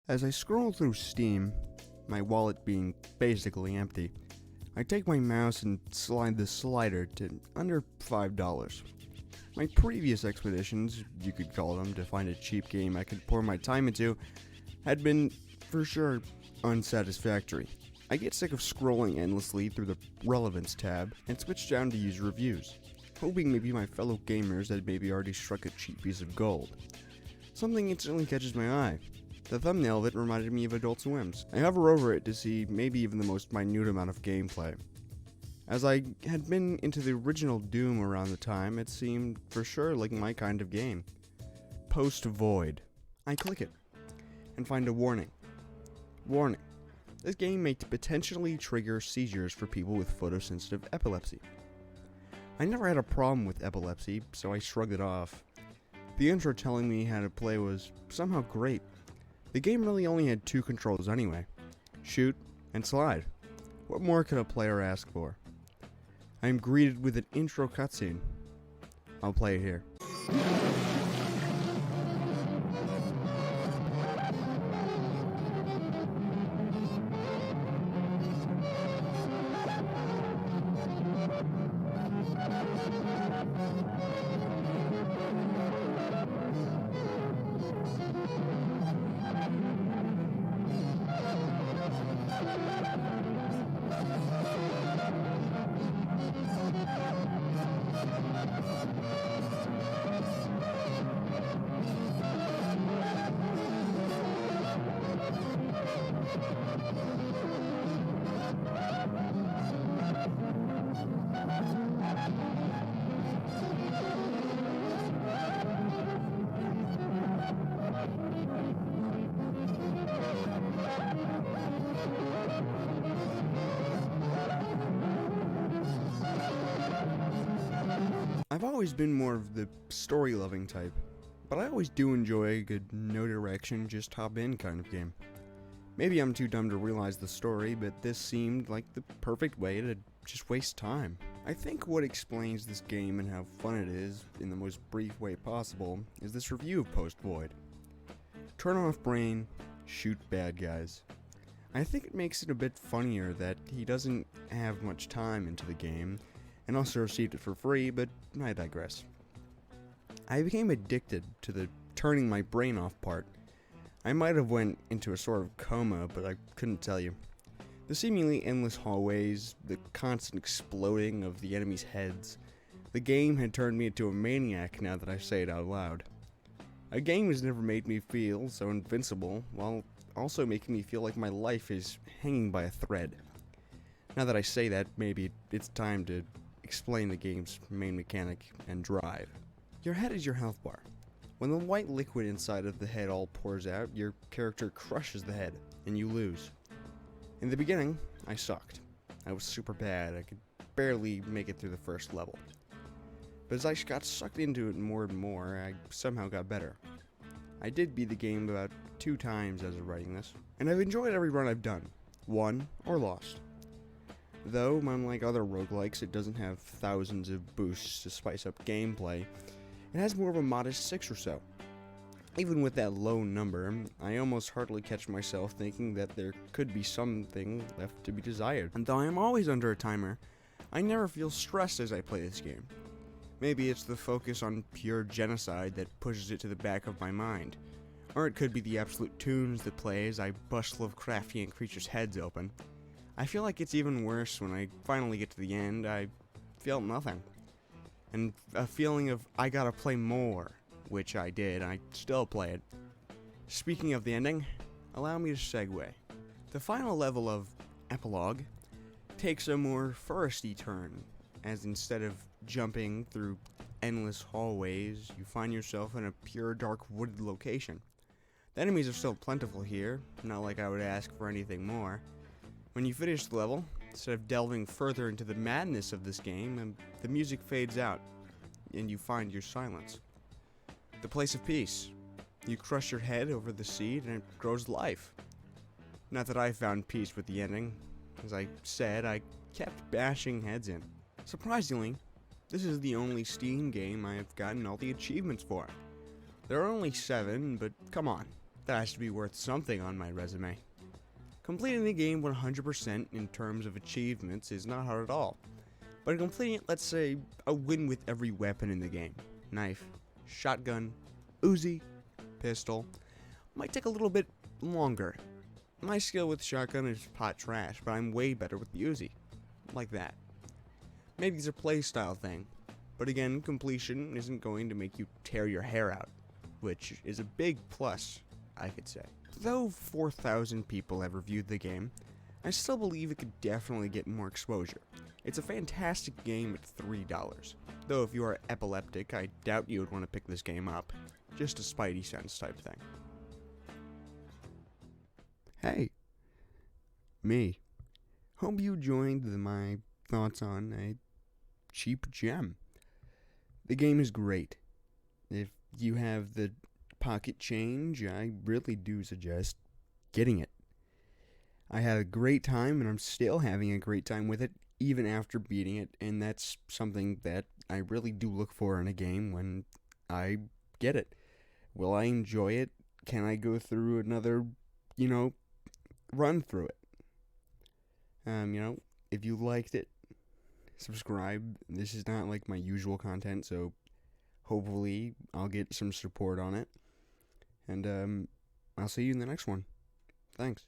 As I scroll through Steam, my wallet being basically empty, I take my mouse and slide the slider to under $5. My previous expeditions, you could call them, to find a cheap game I could pour my time into, had been, for sure, unsatisfactory. I get sick of scrolling endlessly through the Relevance tab and switch down to user reviews, hoping maybe my fellow gamers had maybe already struck a cheap piece of gold. Something instantly catches my eye. The thumbnail of it reminded me of Adult Swim's. I hover over it to see maybe even the most minute amount of gameplay. As I had been into the original Doom around the time, it seemed for sure like my kind of game. Post Void. I click it, and find a warning. Warning. This game may potentially trigger seizures for people with photosensitive epilepsy. I never had a problem with epilepsy, so I shrugged it off. The intro telling me how to play was somehow great. The game really only had two controls anyway. Shoot and slide. What more could a player ask for? I am greeted with an intro cutscene. I'll play it here. I've always been more of the story-loving type, but I always do enjoy a good no direction, just hop in kind of game. Maybe I'm too dumb to realize the story, but this seemed like the perfect way to just waste time. I think what explains this game and how fun it is, in the most brief way possible, is this review of Post Void. Turn off brain, shoot bad guys. I think it makes it a bit funnier that he doesn't have much time into the game, and also received it for free, but I digress. I became addicted to the turning my brain off part. I might have went into a sort of coma, but I couldn't tell you. The seemingly endless hallways, the constant exploding of the enemies' heads. The game had turned me into a maniac now that I say it out loud. A game has never made me feel so invincible, while also making me feel like my life is hanging by a thread. Now that I say that, maybe it's time to explain the game's main mechanic and drive. Your head is your health bar. When the white liquid inside of the head all pours out, your character crushes the head, and you lose. In the beginning, I sucked. I was super bad. I could barely make it through the first level. But as I got sucked into it more and more, I somehow got better. I did beat the game about 2 times as of writing this, and I've enjoyed every run I've done, won or lost. Though, unlike other roguelikes, it doesn't have thousands of boosts to spice up gameplay. It has more of a modest 6 or so. Even with that low number, I almost hardly catch myself thinking that there could be something left to be desired. And though I am always under a timer, I never feel stressed as I play this game. Maybe it's the focus on pure genocide that pushes it to the back of my mind. Or it could be the absolute tunes that play as I bust Lovecraftian creatures' heads open. I feel like it's even worse when I finally get to the end. I felt nothing. And a feeling of, I gotta play more, which I did. I still play it. Speaking of the ending, allow me to segue. The final level of Epilogue takes a more foresty turn, as instead of jumping through endless hallways, you find yourself in a pure dark wooded location. The enemies are still plentiful here, not like I would ask for anything more. When you finish the level, instead of delving further into the madness of this game, the music fades out, and you find your silence. The place of peace. You crush your head over the seed, and it grows life. Not that I found peace with the ending. As I said, I kept bashing heads in. Surprisingly, this is the only Steam game I have gotten all the achievements for. There are only 7, but come on. That has to be worth something on my resume. Completing the game 100% in terms of achievements is not hard at all. But completing it, let's say, a win with every weapon in the game, knife, shotgun, Uzi, pistol, might take a little bit longer. My skill with shotgun is pot trash, but I'm way better with the Uzi. Like that. Maybe it's a playstyle thing, but again, completion isn't going to make you tear your hair out, which is a big plus, I could say. Though 4,000 people have reviewed the game, I still believe it could definitely get more exposure. It's a fantastic game at $3, though if you are epileptic, I doubt you would want to pick this game up. Just a Spidey sense type thing. Hey, me. Hope you joined my thoughts on a cheap gem. The game is great. If you have the pocket change, I really do suggest getting it. I had a great time, and I'm still having a great time with it, even after beating it, and that's something that I really do look for in a game when I get it. Will I enjoy it? Can I go through another, run through it? If you liked it, subscribe. This is not like my usual content, so hopefully I'll get some support on it. And I'll see you in the next one. Thanks.